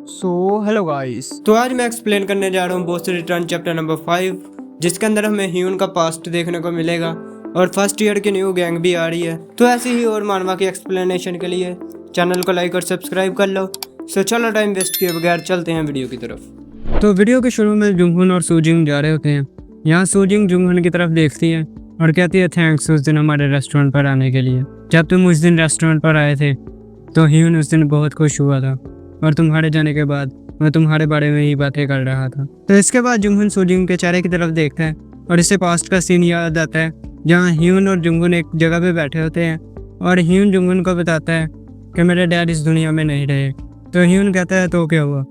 Hello guys, तो आज मैं एक्सप्लेन करने जा रहा हूँ बॉस रिटर्न चैप्टर नंबर 5, जिसके अंदर हमें ह्यून का पास्ट देखने को मिलेगा और फर्स्ट ईयर की न्यू गैंग भी आ रही है। तो ऐसे ही और मानवा की एक्सप्लेनेशन के लिए चैनल को लाइक और सब्सक्राइब कर लो। सो चलो टाइम वेस्ट किए बगैर चलते हैं वीडियो की तरफ। तो वीडियो के शुरू में जुंगहुन और सूजिंग जा रहे होते हैं। यहाँ सूजिंग जुंगहुन की तरफ देखती है और कहती है थैंक्स उस दिन हमारे रेस्टोरेंट पर आने के लिए। जब तुम उस दिन रेस्टोरेंट पर आए थे तो ह्यून उस दिन बहुत खुश हुआ था और तुम्हारे जाने के बाद मैं तुम्हारे बारे में ही बातें कर रहा था। तो इसके बाद जुंगहुन सूजिंग के चेहरे की तरफ देखता है और इससे पास्ट का सीन याद आता है, जहाँ ह्यून और जुंगहुन एक जगह पे बैठे होते हैं और ह्यून जुंगहुन को बताता है कि मेरे डैड इस दुनिया में नहीं रहे। तो ह्यून कहता है तो क्या हुआ।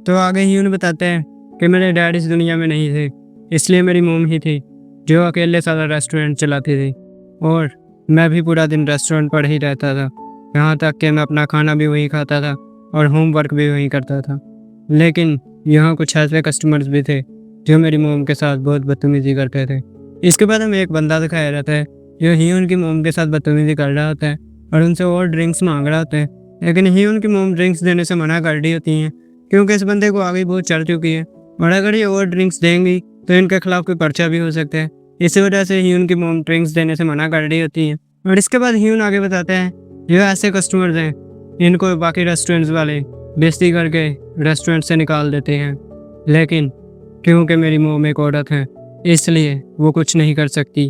तो आगे ह्यून बताते हैं कि मेरे डैड इस दुनिया में नहीं थे, इसलिए मेरी मोम ही थी जो अकेले सारा रेस्टोरेंट चलाती थी और मैं भी पूरा दिन रेस्टोरेंट पर ही रहता था। यहाँ तक कि मैं अपना खाना भी वहीं खाता था और होमवर्क भी वहीं करता था। लेकिन यहाँ कुछ ऐसे कस्टमर्स भी थे जो मेरी मोम के साथ बहुत बदतमीजी करते थे। इसके बाद हमें एक बंदा दिखाया जाता है जो ह्यून की मोम के साथ बदतमीजी कर रहा होता है और उनसे और ड्रिंक्स मांग रहा होता है, लेकिन ह्यून की मोम ड्रिंक्स देने से मना कर रही होती हैं क्योंकि इस बंदे को आगे बहुत चढ़ चुकी है और अगर ये और ड्रिंक्स देंगी तो इनके खिलाफ कोई पर्चा भी हो सकता है। इसी वजह से ह्यून की मोम ड्रिंक्स देने से मना कर रही होती है। और इसके बाद ह्यून आगे बताते हैं जो ऐसे कस्टमर्स हैं इनको बाकी रेस्टोरेंट्स वाले बेइज्जती करके रेस्टोरेंट से निकाल देते हैं, लेकिन क्योंकि मेरी मोम एक औरत है इसलिए वो कुछ नहीं कर सकती।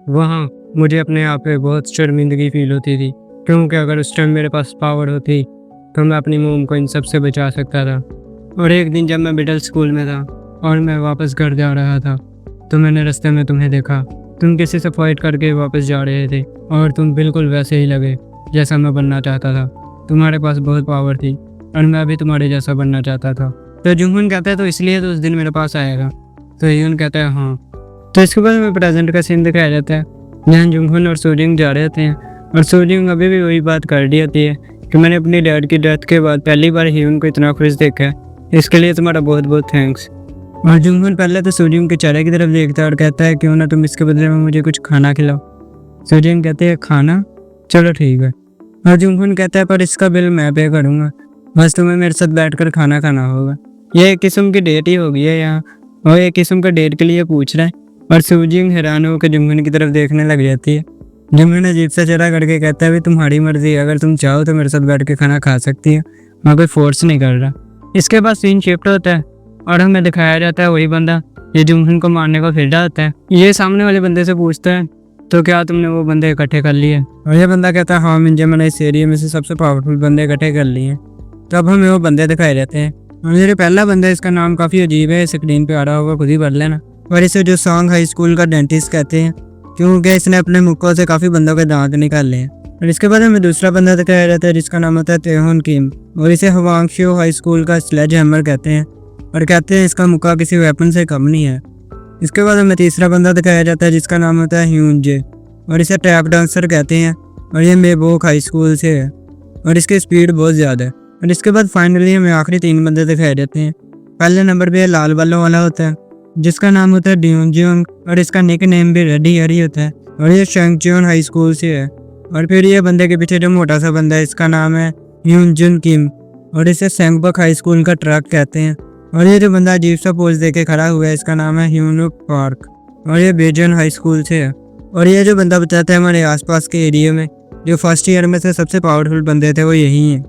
वहाँ मुझे अपने आप पे बहुत शर्मिंदगी फील होती थी क्योंकि अगर उस टाइम मेरे पास पावर होती तो मैं अपनी मोम को इन सब से बचा सकता था। और एक दिन जब मैं मिडिल स्कूल में था और मैं वापस घर जा रहा था तो मैंने रास्ते में तुम्हें देखा। तुम किसी से फाइट करके वापस जा रहे थे और तुम बिल्कुल वैसे ही लगे जैसा मैं बनना चाहता था। तुम्हारे पास बहुत पावर थी और मैं भी तुम्हारे जैसा बनना चाहता था। तो जुंगहुन कहता है तो इसलिए तो उस दिन मेरे पास आएगा। तो ह्यून कहता है हाँ। तो इसके बाद हमें प्रेजेंट का सीन दिखाया जाता है जहाँ जुंगहुन और सूजिंग जा रहे होते हैं और सूजिंग अभी भी वही बात कर रही होती है कि मैंने अपनी डैड की डेथ के बाद पहली बार ह्यून को इतना खुश देखा है, इसके लिए तुम्हारा बहुत बहुत थैंक्स। और जुंगहुन पहले तो सूजिंग के चेहरे की तरफ देखता है और कहता है क्यों ना तुम इसके बदले में मुझे कुछ खाना खिलाओ। सूजिंग कहते हैं खाना, चलो ठीक है। और जुंगहुन कहता है पर इसका बिल मैं पे करूँगा, बस तुम्हें मेरे साथ बैठकर खाना खाना होगा। ये एक किस्म की डेट ही हो गई है यहाँ और एक किस्म का डेट के लिए पूछ रहा है। और सूजिंग हैरान होकर जुंगहुन की तरफ देखने लग जाती है। जुंगहुन अजीब सा चेहरा करके कहता है भी तुम्हारी मर्जी है, अगर तुम चाहो तो मेरे साथ बैठ के खाना खा सकती है, मैं कोई फोर्स नहीं कर रहा। इसके बाद सीन शिफ्ट होता है और हमें दिखाया जाता है वही बंदा ये जुंगहुन को मारने को फिर होता है। ये सामने वाले बंदे से पूछता है तो क्या तुमने वो बंदे इकट्ठे कर लिए। और ये बंदा कहता है हाँ मिंजे, मैंने इस एरिया में से सबसे पावरफुल बंदे इकट्ठे कर लिए हैं। तो अब हमें वो बंदे दिखाए जाते हैं और मेरे पहला बंदा, इसका नाम काफ़ी अजीब है, स्क्रीन पे आ रहा होगा, खुद ही पढ़ लेना। और इसे जो सॉन्ग हाई स्कूल का डेंटिस्ट कहते हैं क्योंकि इसने अपने मुक्कों से काफ़ी बंदों के दांत निकाले हैं। और इसके बाद हमें दूसरा बंदा दिखाया जाता है जिसका नाम होता है तेहुन किम और इसे हवांगशो हाई स्कूल का स्लेज हैमर कहते हैं और कहते हैं इसका मुक्का किसी वेपन से कम नहीं है। इसके बाद हमें तीसरा बंदा दिखाया जाता है जिसका नाम होता है ह्यूनजे और इसे टैप डांसर कहते हैं और ये मेबोक हाई स्कूल से है और इसकी स्पीड बहुत ज़्यादा है। और इसके बाद फाइनली हमें आखिरी तीन बंदे दिखाए जाते हैं। पहले नंबर पे लाल बालों वाला होता है जिसका नाम होता है ड्यूनजियोंग और इसका निक नेम भी रेडी हरी होता है और ये शेंगजियोन हाई स्कूल से है। और फिर ये बंदे के पीछे जो मोटा सा बंदा है इसका नाम है ह्यूनजुन किम और इसे सेंगबक हाई स्कूल का ट्रक कहते हैं। और ये जो बंदा अजीब सा पोज देके खड़ा हुआ है इसका नाम है ह्यूनुक पार्क और ये बेजन हाई स्कूल से है। और ये जो बंदा बताता है हमारे आसपास के एरिया में जो फर्स्ट ईयर में से सबसे पावरफुल बंदे थे वो यही हैं।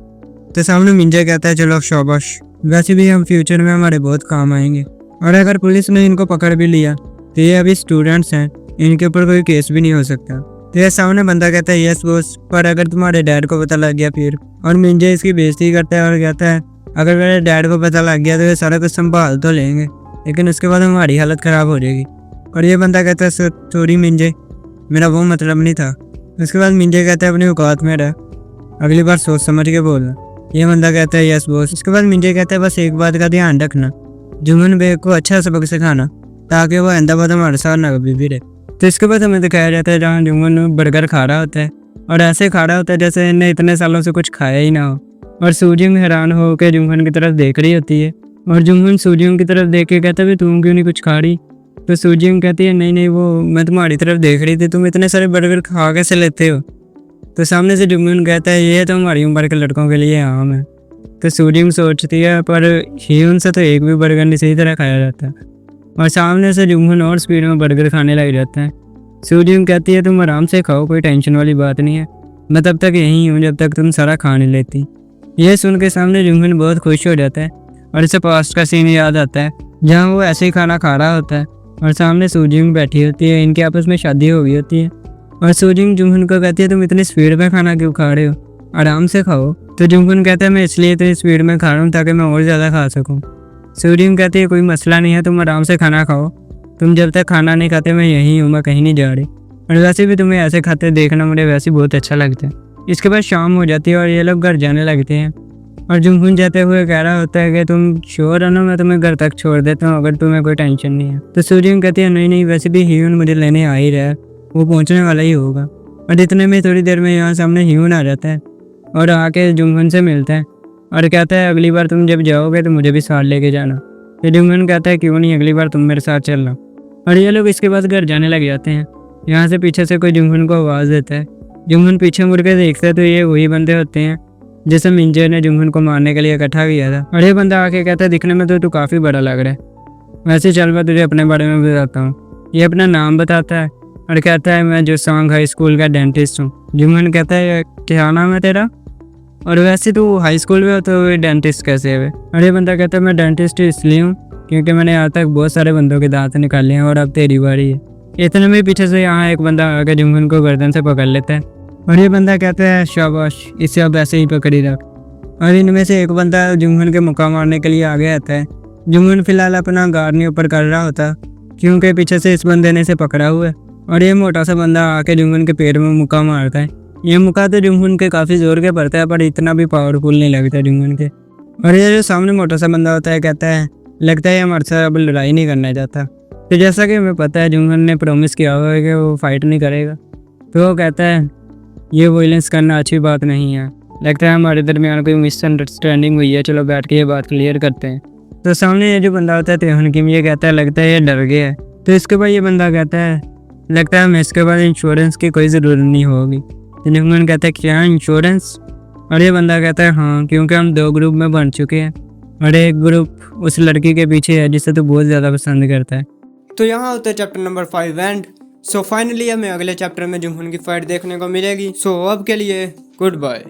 तो सामने मिंजे कहता है चलो शाबाश, वैसे भी हम फ्यूचर में हमारे बहुत काम आएंगे और अगर पुलिस ने इनको पकड़ भी लिया तो ये अभी स्टूडेंट्स हैं, इनके ऊपर कोई केस भी नहीं हो सकता। तो ये सामने बंदा कहता है यस बॉस, पर अगर तुम्हारे डैड को पता लग गया फिर। और मिंजे इसकी बेइज्जती करता है और कहता है अगर मेरे डैड को पता लग गया तो ये सारा कुछ संभाल तो लेंगे लेकिन उसके बाद हमारी हालत ख़राब हो जाएगी। और ये बंदा कहता है सॉरी मिंजे, मेरा वो मतलब नहीं था। उसके बाद मिंजे कहता है अपनी औकात में रह, अगली बार सोच समझ के बोलना। ये बंदा कहता है यस बॉस। उसके बाद मिंजे कहता है बस एक बात का ध्यान रखना, जुंगहुन बेग को अच्छा सबक सिखाना ताकि वो आइंदा बाद हमारे साथ ना कभी भी रहे। तो इसके बाद हमें दिखाया जाता है जहाँ जुंगहुन बर्गर खा रहा होता है और ऐसे खा रहा होता है जैसे इन्हें इतने सालों से कुछ खाया ही ना हो। और सूजिंग हैरान होकर जुंगहुन की तरफ देख रही होती है और जुंगहुन सूजिंग की तरफ देख के कहता है तुम क्यों नहीं कुछ खा रही। तो सूजिंग कहती है नहीं वो मैं तुम्हारी तरफ देख रही थी, तुम इतने सारे बर्गर खा कैसे लेते हो। तो सामने से जुंगहुन कहता है ये तो हमारी उम्र के लड़कों के लिए आम है। तो सूजिंग सोचती है पर ह्यून से तो एक भी बर्गर नहीं सही तरह खाया जाता और सामने से जुम्हन और स्पीड में बर्गर खाने लग जाता है। सूजिंग कहती है तुम आराम से खाओ, कोई टेंशन वाली बात नहीं है, मैं तब तक यहीं हूँ जब तक तुम सारा खा नहीं लेती। यह सुन के सामने जुम्हन बहुत खुश हो जाता है और इसे पास्ट का सीन याद आता है जहाँ वो ऐसे ही खाना खा रहा होता है और सामने सूजिंग बैठी होती है, इनके आपस में शादी हो गई होती है और सूजिंग जुम्हन को कहती है तुम इतनी स्पीड में खाना क्यों खा रहे हो, आराम से खाओ। तो जुम्हन कहता है मैं इसलिए इतनी स्पीड में खा रहा हूँ ताकि मैं और ज़्यादा खा सकूँ। सूजिंग कहती है कोई मसला नहीं है, तुम आराम से खाना खाओ, तुम जब तक खाना नहीं खाते मैं यहीं हूँ, मैं कहीं नहीं जा रही, और वैसे भी तुम्हें ऐसे खाते देखना मुझे वैसे बहुत अच्छा लगता है। इसके बाद शाम हो जाती है और ये लोग घर जाने लगते हैं और जुम्हन जाते हुए कह रहा होता है कि तुम श्योर हो ना, मैं तुम्हें घर तक छोड़ देता हूँ अगर तुम्हें कोई टेंशन नहीं है। तो सूजिंग कहती है नहीं नहीं, वैसे भी ह्यून मुझे लेने आ ही रहा है, वो पहुँचने वाला ही होगा। और इतने में थोड़ी देर में यहाँ सामने ह्यून आ जाता है और आके जुम्हन से मिलता है और कहता है अगली बार तुम जब जाओगे तो मुझे भी साथ लेके जाना। तो जुम्हन कहता है क्यों नहीं, अगली बार तुम मेरे साथ चलना। और ये लोग इसके बाद घर जाने लग जाते हैं। यहाँ से पीछे से कोई जुम्हन को आवाज़ देता है। जुम्हन पीछे मुड़ के देखता है तो ये वही बंदे होते हैं जिसे मिंजर ने जुम्हन को मारने के लिए इकट्ठा किया था। और ये बंदा आके कहता है दिखने में तो तू काफ़ी बड़ा लग रहा है, वैसे चल मैं तुझे अपने बारे में बताता हूँ। ये अपना नाम बताता है और कहता है मैं जो सांग हाई स्कूल का डेंटिस्ट हूँ। जुम्हन कहता है क्या नाम है तेरा, और वैसे तो हाई स्कूल में हो तो डेंटिस्ट कैसे है। और ये बंदा कहता है मैं डेंटिस्ट इसलिए हूँ क्योंकि मैंने आज तक बहुत सारे बंदों के दांत निकाले हैं और अब तेरी बारी है। इतने में पीछे से यहाँ एक बंदा आकर जुम्हन को गर्दन से पकड़ लेता है और ये बंदा कहता है शाबाश, इसे अब ऐसे ही पकड़ी रख। और इनमें से एक बंदा जुम्हन के मुक्का मारने के लिए आगे आता है। जुम्हन फिलहाल अपना गार्ड नहीं ऊपर कर रहा होता क्योंकि पीछे से इस बंदे ने इसे पकड़ा हुआ है और ये मोटा सा बंदा आके जुम्हन के पैर में मुक्का मारता है। ये मुक्का तो जुम्हन के काफ़ी जोर के पड़ता है पर इतना भी पावरफुल नहीं लगता जुम्हन के। और ये जो सामने मोटा सा बंदा होता है कहता है लगता है हमारे साथ अब लड़ाई नहीं करना चाहता। तो जैसा कि हमें पता है जुम्हन ने प्रॉमिस किया हुआ है कि वो फाइट नहीं करेगा, तो वो कहता है ये वायलेंस करना अच्छी बात नहीं है, लगता है हमारे दरमियान कोई मिसअंडरस्टैंडिंग हुई है, चलो बैठ के ये बात क्लियर करते हैं। तो सामने ये जो बंदा होता है तेहन किम, ये कहता है लगता है ये डर गया है। तो इसके बाद ये बंदा कहता है लगता है हमें इसके बाद इंश्योरेंस की कोई ज़रूरत नहीं होगी। तो जुम्हन कहता है क्या इंश्योरेंस, और ये बंदा कहता है हाँ, क्योंकि हम 2 ग्रुप में बन चुके हैं और एक ग्रुप उस लड़की के पीछे है जिसे तो बहुत ज़्यादा पसंद करता है। तो यहाँ होता है chapter number 5 and so finally हमें अगले चैप्टर में जुम्हन की फाइट देखने को मिलेगी। सो अब के लिए गुड बाय।